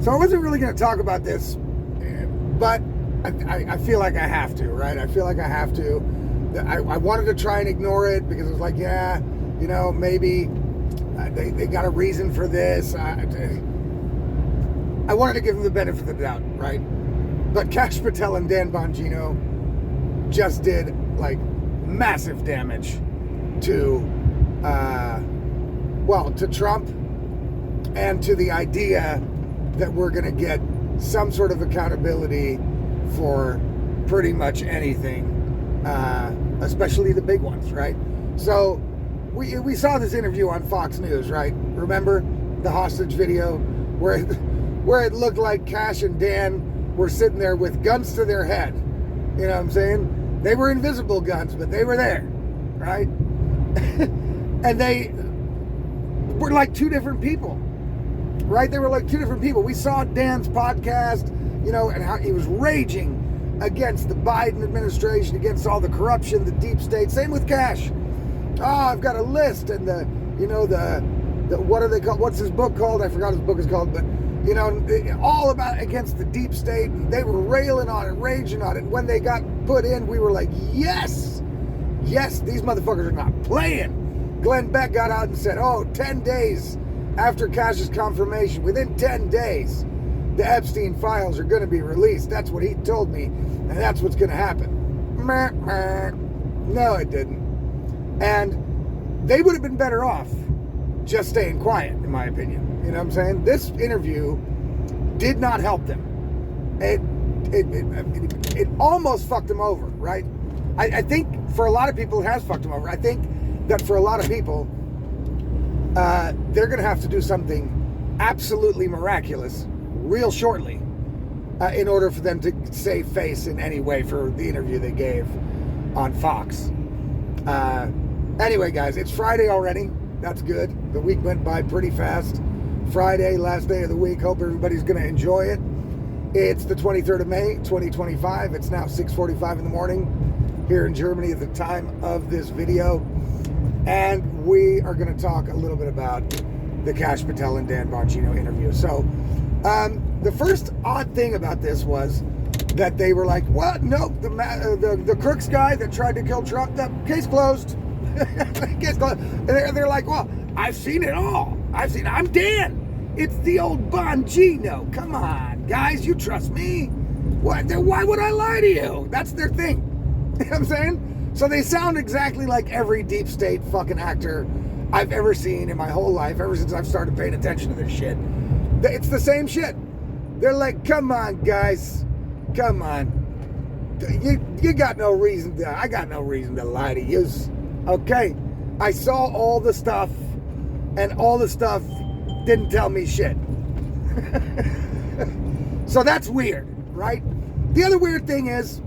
So I wasn't really going to talk about this, but I feel like I have to, right? I feel like I have to. I wanted to try and ignore it because it was like, yeah, you know, maybe they got a reason for this. I wanted to give them the benefit of the doubt, right? But Kash Patel and Dan Bongino just did like massive damage to Trump and to the idea that we're going to get some sort of accountability for pretty much anything, especially the big ones, right? So we saw this interview on Fox News, right? Remember the hostage video where it looked like Kash and Dan were sitting there with guns to their head. You know what I'm saying? They were invisible guns, but they were there, right? And they were like two different people. Right? They were like two different people. We saw Dan's podcast, you know, and how he was raging against the Biden administration, against all the corruption, the deep state. Same with Kash. Oh, I've got a list, and the what are they called? What's his book called? I forgot his book is called, but you know, all about against the deep state. And they were railing on it, raging on it. When they got put in, we were like, yes, these motherfuckers are not playing. Glenn Beck got out and said, 10 days after Kash's confirmation, within 10 days, the Epstein files are going to be released. That's what he told me, and that's what's going to happen. No, it didn't. And they would have been better off just staying quiet, in my opinion. You know what I'm saying? This interview did not help them. It almost fucked them over, right? I think for a lot of people it has fucked them over. I think that for a lot of people, they're going to have to do something absolutely miraculous real shortly in order for them to save face in any way for the interview they gave on Fox. Anyway, guys, it's Friday already. That's good. The week went by pretty fast. Friday, last day of the week. Hope everybody's going to enjoy it. It's the 23rd of May, 2025. It's now 6:45 in the morning here in Germany at the time of this video. And we are going to talk a little bit about the Kash Patel and Dan Bongino interview. So, the first odd thing about this was that they were like, "What? No, the Crooks guy that tried to kill Trump, the case closed." Case closed. And they're like, "Well, I've seen it all. I'm Dan. It's the old Bongino. Come on, guys, you trust me? What? Why would I lie to you?" That's their thing. You know what I'm saying? So they sound exactly like every deep state fucking actor I've ever seen in my whole life, ever since I've started paying attention to this shit. It's the same shit. They're like, "Come on, guys. Come on. You got no reason to, I got no reason to lie to you. Okay? I saw all the stuff, and all the stuff didn't tell me shit." So that's weird, right? The other weird thing is,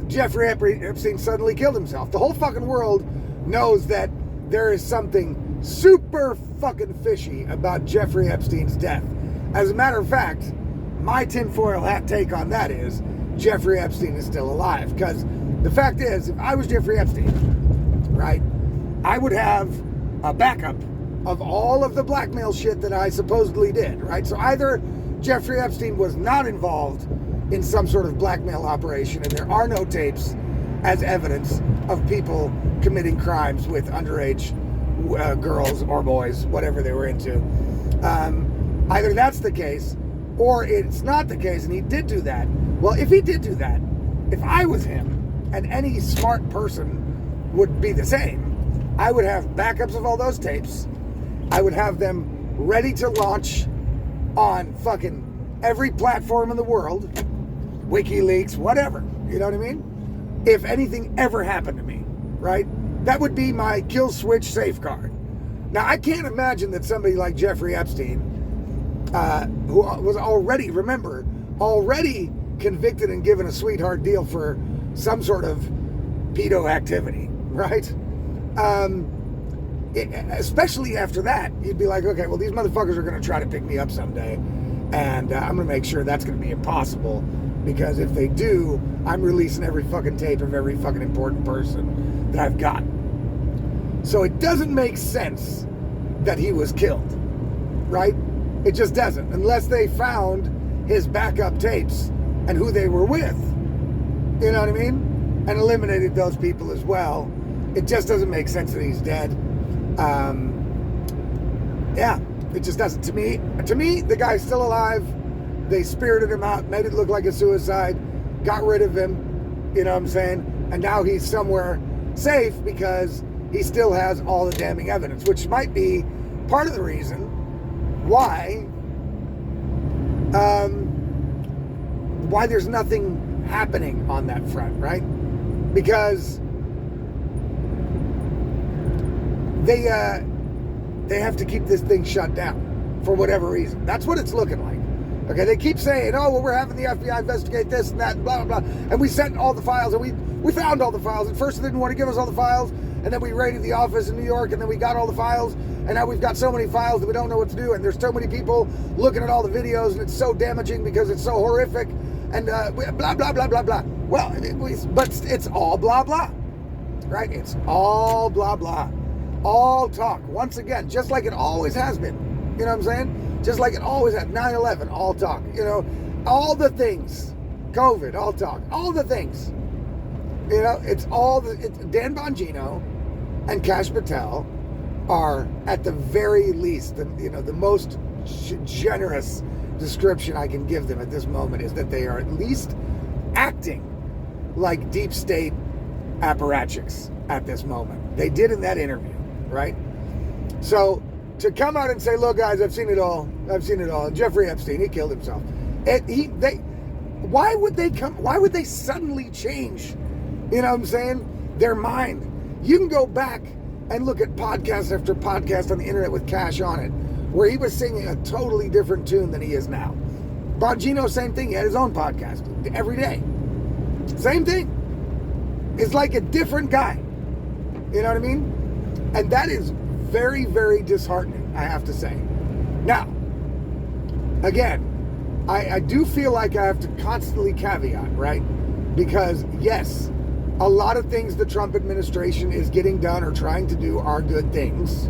Jeffrey Epstein suddenly killed himself. The whole fucking world knows that there is something super fucking fishy about Jeffrey Epstein's death. As a matter of fact, my tinfoil hat take on that is Jeffrey Epstein is still alive. Because the fact is, if I was Jeffrey Epstein, right, I would have a backup of all of the blackmail shit that I supposedly did, right? So either Jeffrey Epstein was not involved in some sort of blackmail operation, and there are no tapes as evidence of people committing crimes with underage girls or boys, whatever they were into. Either that's the case, or it's not the case, and he did do that. Well, if he did do that, if I was him, and any smart person would be the same, I would have backups of all those tapes. I would have them ready to launch on fucking every platform in the world, WikiLeaks, whatever, you know what I mean? If anything ever happened to me, right? That would be my kill switch safeguard. Now, I can't imagine that somebody like Jeffrey Epstein, who was already convicted and given a sweetheart deal for some sort of pedo activity, right? Especially after that, you'd be like, okay, well, these motherfuckers are going to try to pick me up someday, and I'm going to make sure that's going to be impossible, because if they do, I'm releasing every fucking tape of every fucking important person that I've got. So it doesn't make sense that he was killed, right? It just doesn't. Unless they found his backup tapes and who they were with. You know what I mean? And eliminated those people as well. It just doesn't make sense that he's dead. Yeah, it just doesn't. To me, the guy's still alive. They spirited him out, made it look like a suicide, got rid of him, you know what I'm saying? And now he's somewhere safe because he still has all the damning evidence, which might be part of the reason why there's nothing happening on that front, right? Because they have to keep this thing shut down for whatever reason. That's what it's looking like. Okay, they keep saying, oh, well, we're having the FBI investigate this and that and blah, blah, blah. And we sent all the files and we found all the files. At first they didn't want to give us all the files. And then we raided the office in New York and then we got all the files. And now we've got so many files that we don't know what to do. And there's so many people looking at all the videos and it's so damaging because it's so horrific. And blah, blah, blah, blah, blah. Well, but it's all blah, blah, right? It's all blah, blah. All talk. Once again, just like it always has been. You know what I'm saying? Just like it always had. 9/11, all talk. You know, all the things. COVID, all talk. All the things. You know, it's Dan Bongino and Kash Patel are at the very least, the most generous description I can give them at this moment is that they are at least acting like deep state apparatchiks at this moment. They did in that interview, right? So to come out and say, look, guys, I've seen it all. Jeffrey Epstein, he killed himself. Why would they suddenly change, you know what I'm saying, their mind? You can go back and look at podcast after podcast on the internet with Kash on it, where he was singing a totally different tune than he is now. Bongino, same thing. He had his own podcast every day. Same thing. It's like a different guy. You know what I mean? And that is very, very disheartening, I have to say. Now, again, I do feel like I have to constantly caveat, right? Because, yes, a lot of things the Trump administration is getting done or trying to do are good things,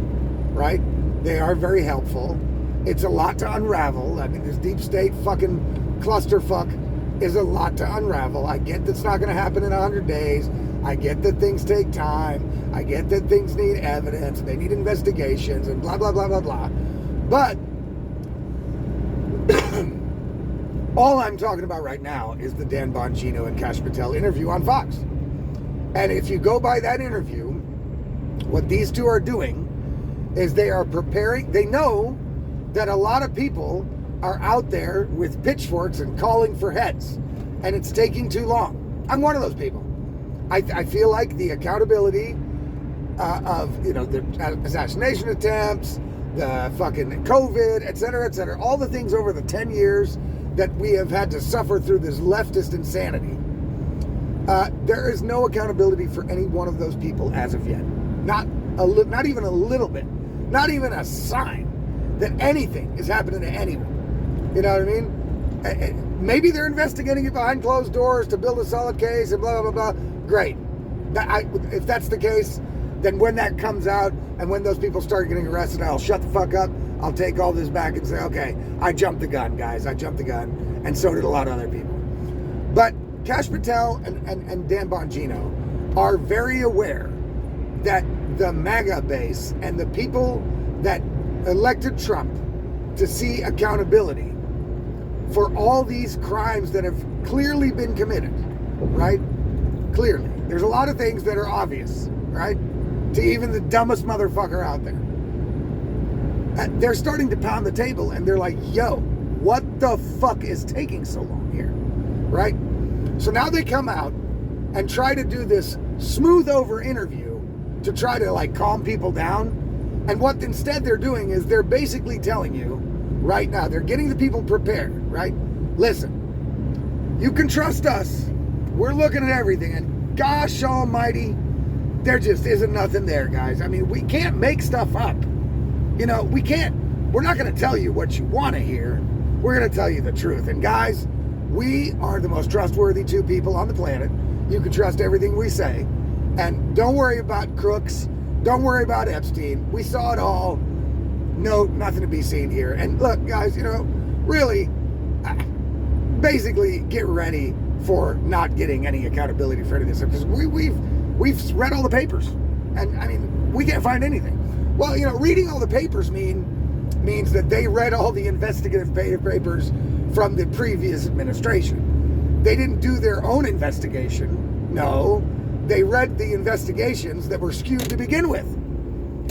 right? They are very helpful. It's a lot to unravel. I mean, this deep state fucking clusterfuck is a lot to unravel. I get that's not going to happen in 100 days. I get that things take time. I get that things need evidence. They need investigations and blah, blah, blah, blah, blah. But all I'm talking about right now is the Dan Bongino and Kash Patel interview on Fox. And if you go by that interview, what these two are doing is they are preparing. They know that a lot of people are out there with pitchforks and calling for heads, and it's taking too long. I'm one of those people. I feel like the accountability of the assassination attempts, the fucking COVID, et cetera, all the things over the 10 years that we have had to suffer through this leftist insanity. There is no accountability for any one of those people as of yet. Not even a little bit. Not even a sign that anything is happening to anyone. You know what I mean? Maybe they're investigating it behind closed doors to build a solid case and blah, blah, blah. Great. If that's the case, then when that comes out and when those people start getting arrested, I'll shut the fuck up. I'll take all this back and say, okay, I jumped the gun, guys. I jumped the gun. And so did a lot of other people. But Kash Patel and Dan Bongino are very aware that the MAGA base and the people that elected Trump to see accountability for all these crimes that have clearly been committed, right? Clearly. There's a lot of things that are obvious, right? To even the dumbest motherfucker out there. They're starting to pound the table and they're like, yo, what the fuck is taking so long here, right? So now they come out and try to do this smooth over interview to try to like calm people down. And what instead they're doing is they're basically telling you right now, they're getting the people prepared, right? Listen, you can trust us. We're looking at everything. And gosh almighty, there just isn't nothing there, guys. I mean, we can't make stuff up. You know, we can't. We're not going to tell you what you want to hear. We're going to tell you the truth. And guys, we are the most trustworthy two people on the planet. You can trust everything we say. And don't worry about crooks. Don't worry about Epstein. We saw it all. no, nothing to be seen here. And look, guys, really, basically get ready for not getting any accountability for any of this, because we've read all the papers, and I mean, we can't find anything. Well, reading all the papers means that they read all the investigative papers from the previous administration. They didn't do their own investigation. No, they read the investigations that were skewed to begin with,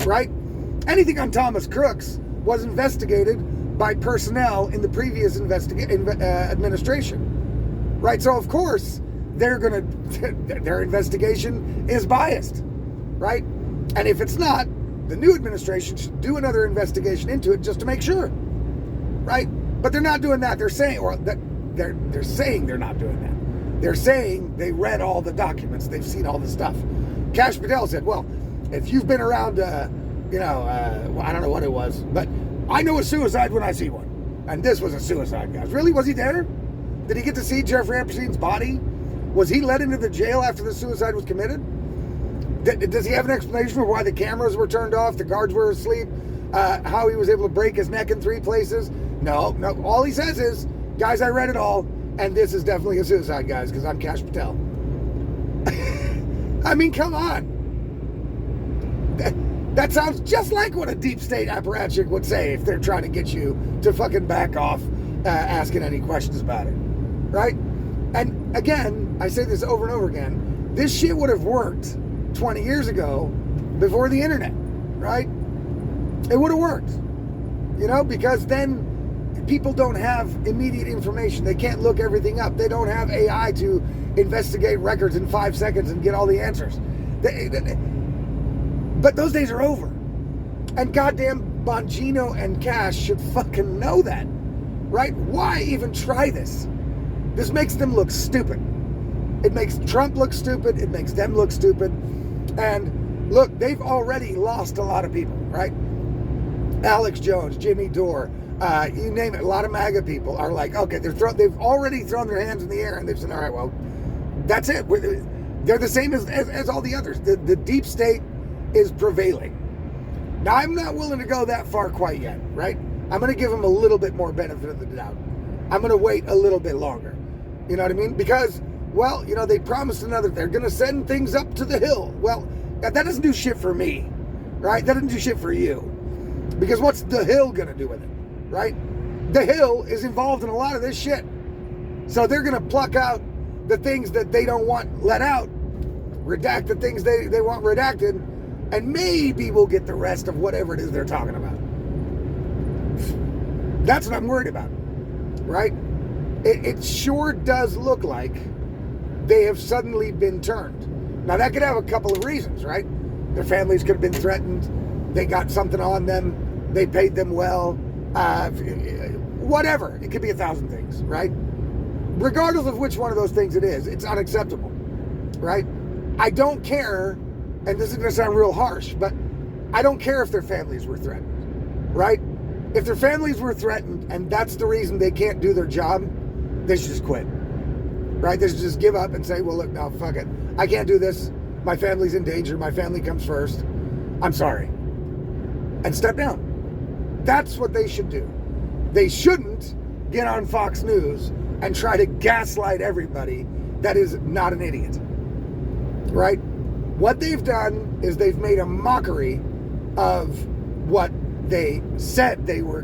right? Anything on Thomas Crooks was investigated by personnel in the previous administration, right? So of course their investigation is biased, right? And if it's not, the new administration should do another investigation into it just to make sure, right? But they're not doing that. They're saying, they're saying they're not doing that. They're saying they read all the documents, they've seen all the stuff. Kash Patel said, well, if you've been around, I don't know what it was, but I know a suicide when I see one. And this was a suicide, guys. Really? Was he there? Did he get to see Jeffrey Epstein's body? Was he let into the jail after the suicide was committed? Does he have an explanation for why the cameras were turned off, the guards were asleep, how he was able to break his neck in 3 places? No. All he says is, guys, I read it all, and this is definitely a suicide, guys, because I'm Kash Patel. I mean, come on. That sounds just like what a deep state apparatchik would say if they're trying to get you to fucking back off asking any questions about it, right? And again, I say this over and over again, this shit would have worked 20 years ago before the internet, right? It would have worked, because then people don't have immediate information. They can't look everything up. They don't have AI to investigate records in 5 seconds and get all the answers. But those days are over. And goddamn Bongino and Kash should fucking know that, right? Why even try this? This makes them look stupid. It makes Trump look stupid. It makes them look stupid. And look, they've already lost a lot of people, right? Alex Jones, Jimmy Dore, you name it. A lot of MAGA people are like, okay, they've already thrown their hands in the air and they've said, all right, well, that's it. They're the same as all the others. The deep state is prevailing. Now, I'm not willing to go that far quite yet, right? I'm going to give them a little bit more benefit of the doubt. I'm going to wait a little bit longer. You know what I mean? Because, well, they promised they're going to send things up to the Hill. Well, that doesn't do shit for me, right? That doesn't do shit for you. Because what's the Hill going to do with it, right? The Hill is involved in a lot of this shit. So they're going to pluck out the things that they don't want let out, redact the things they want redacted, and maybe we'll get the rest of whatever it is they're talking about. That's what I'm worried about, right? It sure does look like they have suddenly been turned. Now, that could have a couple of reasons, right? Their families could have been threatened. They got something on them. They paid them well. Whatever. It could be 1,000 things, right? Regardless of which one of those things it is, it's unacceptable, right? I don't care, and this is going to sound real harsh, but I don't care if their families were threatened, right? If their families were threatened and that's the reason they can't do their job, they should just quit, right? They should just give up and say, well, look, no, fuck it. I can't do this. My family's in danger. My family comes first. I'm sorry. And step down. That's what they should do. They shouldn't get on Fox News and try to gaslight everybody that is not an idiot, right? What they've done is they've made a mockery of what they said they were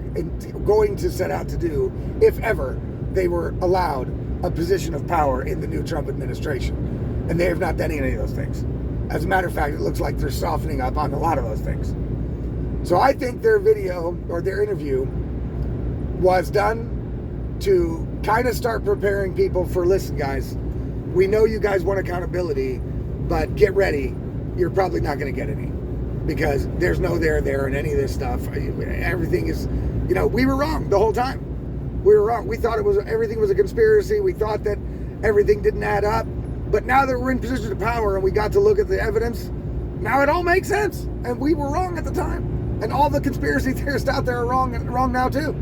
going to set out to do if ever they were allowed a position of power in the new Trump administration. And they have not done any of those things. As a matter of fact, it looks like they're softening up on a lot of those things. So I think their video or their interview was done to kind of start preparing people for, listen, guys, we know you guys want accountability, but get ready. You're probably not going to get any, because there's no there and any of this stuff. Everything is, we were wrong the whole time. We were wrong. We thought everything was a conspiracy. We thought that everything didn't add up. But now that we're in position of power and we got to look at the evidence, now it all makes sense. And we were wrong at the time. And all the conspiracy theorists out there are wrong now too.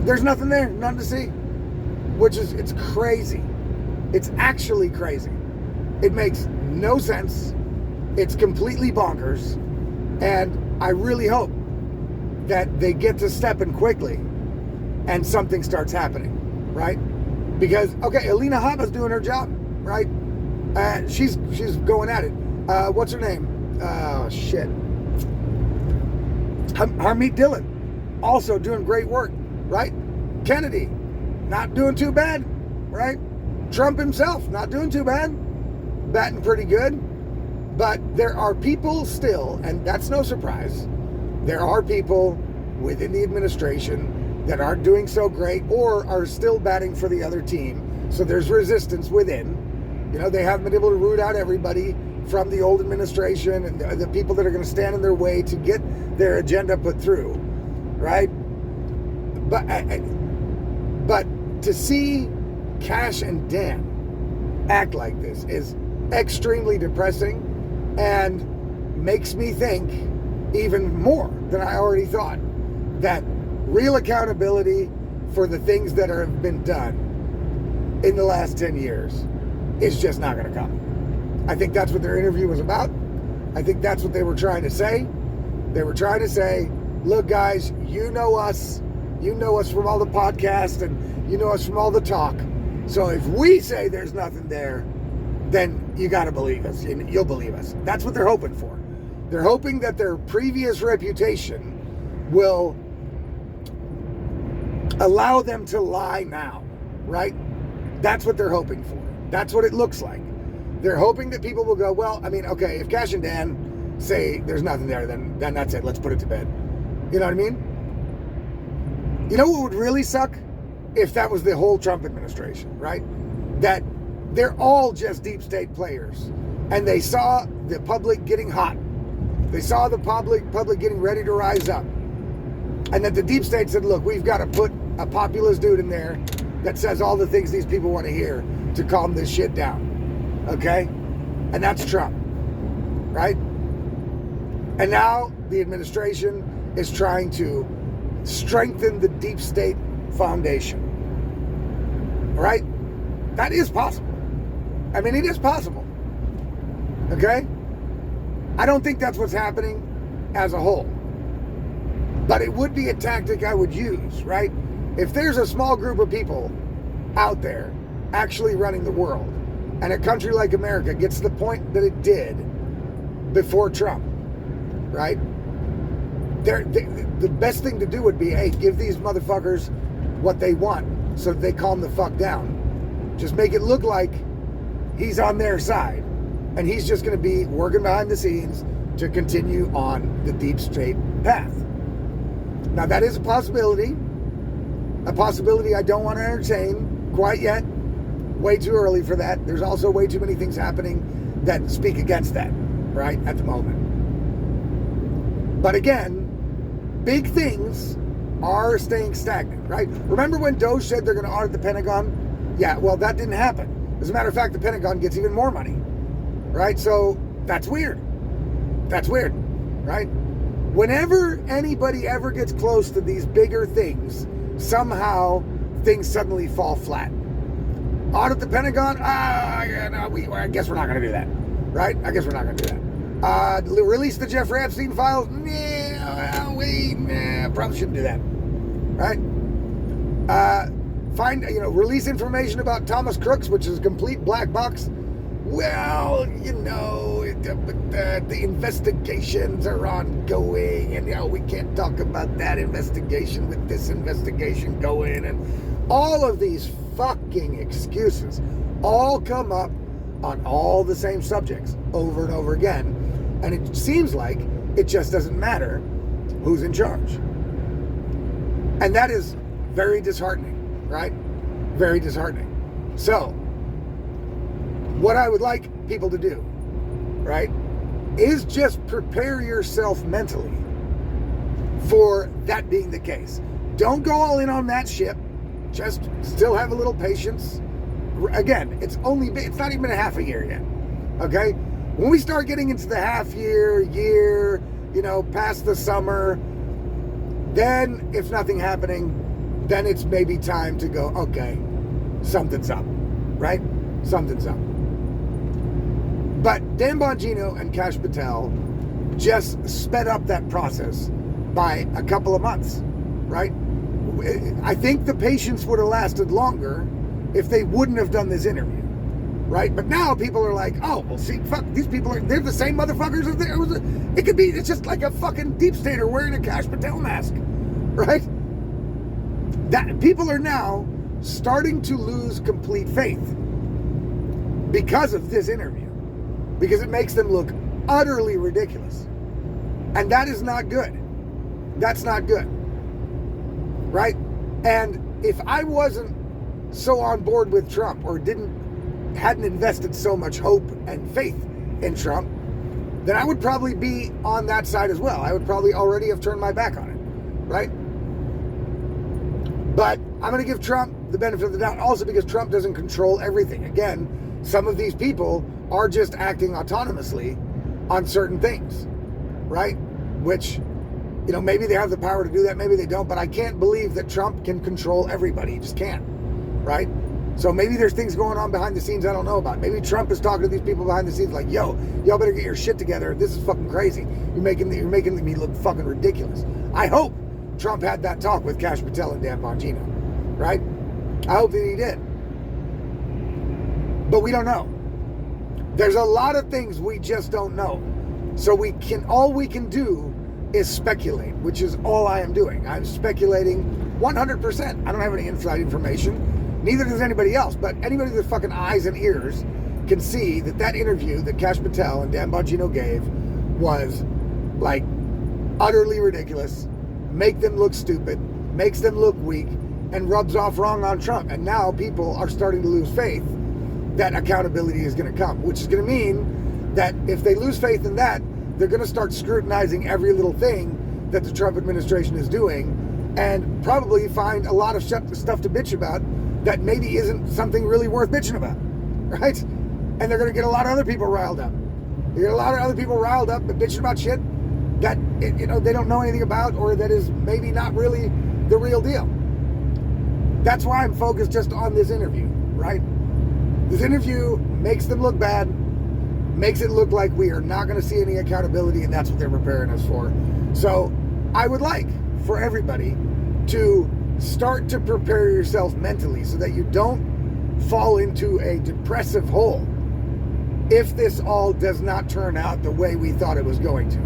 There's nothing there, nothing to see. It's crazy. It's actually crazy. It makes no sense. It's completely bonkers. And I really hope that they get to stepping quickly and something starts happening, right? Because, okay, Alina Habba's doing her job, right? She's going at it. What's her name? Oh, shit. Harmeet Dillon, also doing great work, right? Kennedy, not doing too bad, right? Trump himself, not doing too bad. Batting pretty good. But there are people still, and that's no surprise, there are people within the administration that aren't doing so great or are still batting for the other team. So there's resistance within. You know, they haven't been able to root out everybody from the old administration and the people that are going to stand in their way to get their agenda put through, right? But to see Kash and Dan act like this is extremely depressing and makes me think even more than I already thought that real accountability for the things that have been done in the last 10 years is just not going to come. I think that's what their interview was about. I think that's what they were trying to say. They were trying to say, look, guys, you know us from all the podcasts and you know us from all the talk. So if we say there's nothing there, then you got to believe us. You'll believe us. That's what they're hoping for. They're hoping that their previous reputation will allow them to lie now, right? That's what they're hoping for. That's what it looks like. They're hoping that people will go, well, I mean, okay, if Kash and Dan say there's nothing there, then that's it. Let's put it to bed. You know what I mean? You know what would really suck? If that was the whole Trump administration, right? That they're all just deep state players. And they saw the public getting hot. They saw the public getting ready to rise up. And that the deep state said, look, we've got to put a populist dude in there that says all the things these people want to hear to calm this shit down. Okay? And that's Trump. Right? And now the administration is trying to strengthen the deep state foundation. Right? That is possible. I mean, it is possible. Okay? I don't think that's what's happening as a whole. But it would be a tactic I would use, right? If there's a small group of people out there actually running the world, and a country like America gets to the point that it did before Trump, right? The best thing to do would be, hey, give these motherfuckers what they want so that they calm the fuck down. Just make it look like he's on their side. And he's just going to be working behind the scenes to continue on the deep state path. Now, that is a possibility I don't want to entertain quite yet. Way too early for that. There's also way too many things happening that speak against that, right, at the moment. But again, big things are staying stagnant, right? Remember when Doge said they're going to audit the Pentagon? Yeah, well, that didn't happen. As a matter of fact, the Pentagon gets even more money, right? So that's weird. That's weird, right? Whenever anybody ever gets close to these bigger things, somehow things suddenly fall flat. Audit the Pentagon? I guess we're not going to do that, right? I guess we're not going to do that. Release the Jeffrey Epstein files? Probably shouldn't do that, right? Release information about Thomas Crooks, which is a complete black box. Well, the investigations are ongoing, and we can't talk about that investigation with this investigation going, and all of these fucking excuses all come up on all the same subjects over and over again, and it seems like it just doesn't matter who's in charge. And that is very disheartening, right? Very disheartening. So, what I would like people to do, right, is just prepare yourself mentally for that being the case. Don't go all in on that ship. Just still have a little patience. Again, it's not even a half a year yet. Okay? When we start getting into the half year, past the summer, then if nothing happening, then it's maybe time to go, okay, something's up, right? Something's up. But Dan Bongino and Kash Patel just sped up that process by a couple of months, right? I think the patience would have lasted longer if they wouldn't have done this interview, right? But now people are like, oh, well, see, fuck, these people they're the same motherfuckers as it's just like a fucking deep stater wearing a Kash Patel mask, right? That people are now starting to lose complete faith because of this interview, because it makes them look utterly ridiculous. And that is not good. That's not good. Right? And if I wasn't so on board with Trump or hadn't invested so much hope and faith in Trump, then I would probably be on that side as well. I would probably already have turned my back on it. Right? But I'm going to give Trump the benefit of the doubt also because Trump doesn't control everything. Again, some of these people are just acting autonomously on certain things, right? Which, maybe they have the power to do that, maybe they don't, but I can't believe that Trump can control everybody. He just can't, right? So maybe there's things going on behind the scenes I don't know about. Maybe Trump is talking to these people behind the scenes like, yo, y'all better get your shit together. This is fucking crazy. You're making me look fucking ridiculous. I hope Trump had that talk with Kash Patel and Dan Bongino, right? I hope that he did. But we don't know. There's a lot of things we just don't know. So all we can do is speculate, which is all I am doing. I'm speculating 100%. I don't have any inside information. Neither does anybody else. But anybody with fucking eyes and ears can see that interview that Kash Patel and Dan Bongino gave was like utterly ridiculous, make them look stupid, makes them look weak, and rubs off wrong on Trump. And now people are starting to lose faith that accountability is going to come, which is going to mean that if they lose faith in that, they're going to start scrutinizing every little thing that the Trump administration is doing and probably find a lot of stuff to bitch about that maybe isn't something really worth bitching about, right? And they're going to get a lot of other people riled up. You get a lot of other people riled up and bitching about shit that they don't know anything about or that is maybe not really the real deal. That's why I'm focused just on this interview, right? This interview makes them look bad, makes it look like we are not going to see any accountability, and that's what they're preparing us for. So I would like for everybody to start to prepare yourself mentally so that you don't fall into a depressive hole if this all does not turn out the way we thought it was going to.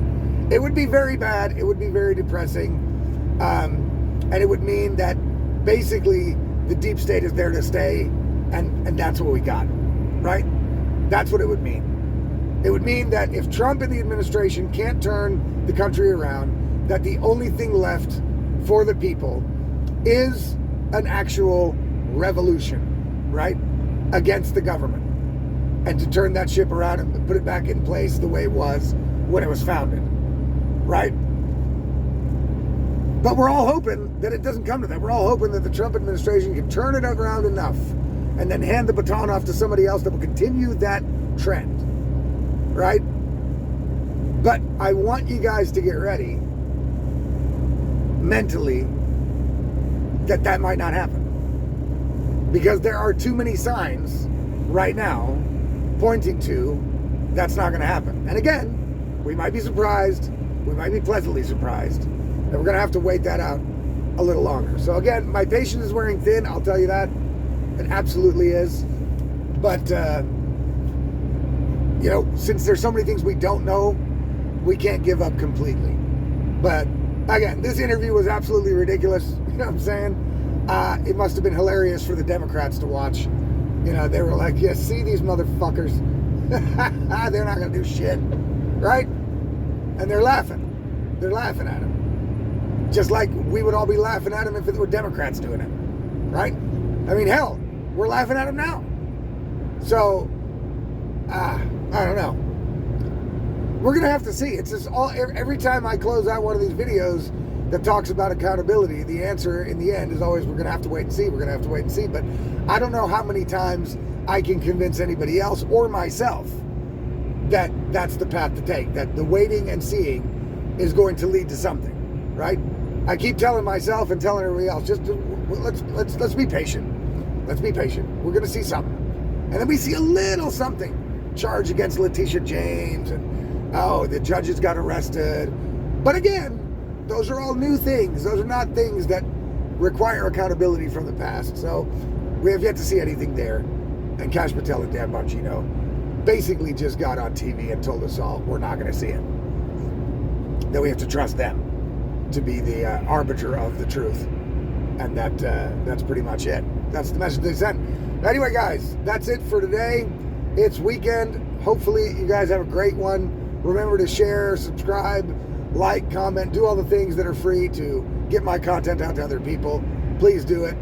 It would be very bad. It would be very depressing. And it would mean that basically the deep state is there to stay, and that's what we got, right? That's what it would mean. It would mean that if Trump and the administration can't turn the country around, that the only thing left for the people is an actual revolution, right? Against the government. And to turn that ship around and put it back in place the way it was when it was founded, right? But we're all hoping that it doesn't come to that. We're all hoping that the Trump administration can turn it around enough and then hand the baton off to somebody else that will continue that trend, right? But I want you guys to get ready mentally that might not happen. Because there are too many signs right now pointing to that's not going to happen. And again, we might be surprised, we might be pleasantly surprised, and we're going to have to wait that out a little longer. So again, my patience is wearing thin, I'll tell you that. It absolutely is. But, since there's so many things we don't know, we can't give up completely. But again, this interview was absolutely ridiculous. You know what I'm saying? It must have been hilarious for the Democrats to watch. They were like, yeah, see these motherfuckers. They're not going to do shit. Right? And they're laughing. They're laughing at him. Just like we would all be laughing at him if it were Democrats doing it. Right? I mean, hell, we're laughing at him now. So, I don't know. We're going to have to see. It's just every time I close out one of these videos that talks about accountability, the answer in the end is always, we're going to have to wait and see. We're going to have to wait and see. But I don't know how many times I can convince anybody else or myself that that's the path to take, that the waiting and seeing is going to lead to something, right? I keep telling myself and telling everybody else, just let's be patient. Let's be patient. We're going to see something. And then we see a little something. Charge against Letitia James, and the judges got arrested. But again, those are all new things. Those are not things that require accountability from the past. So we have yet to see anything there. And Kash Patel and Dan Bongino basically just got on TV and told us all we're not going to see it. That we have to trust them to be the arbiter of the truth. And that's pretty much it. That's the message they sent. Anyway, guys, that's it for today. It's weekend. Hopefully you guys have a great one. Remember to share, subscribe, like, comment, do all the things that are free to get my content out to other people. Please do it.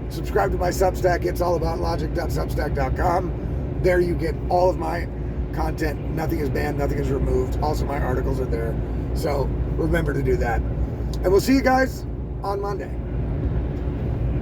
Subscribe to my Substack. It's all about logic.substack.com. There you get all of my content. Nothing is banned. Nothing is removed. Also, my articles are there. So remember to do that. And we'll see you guys on Monday.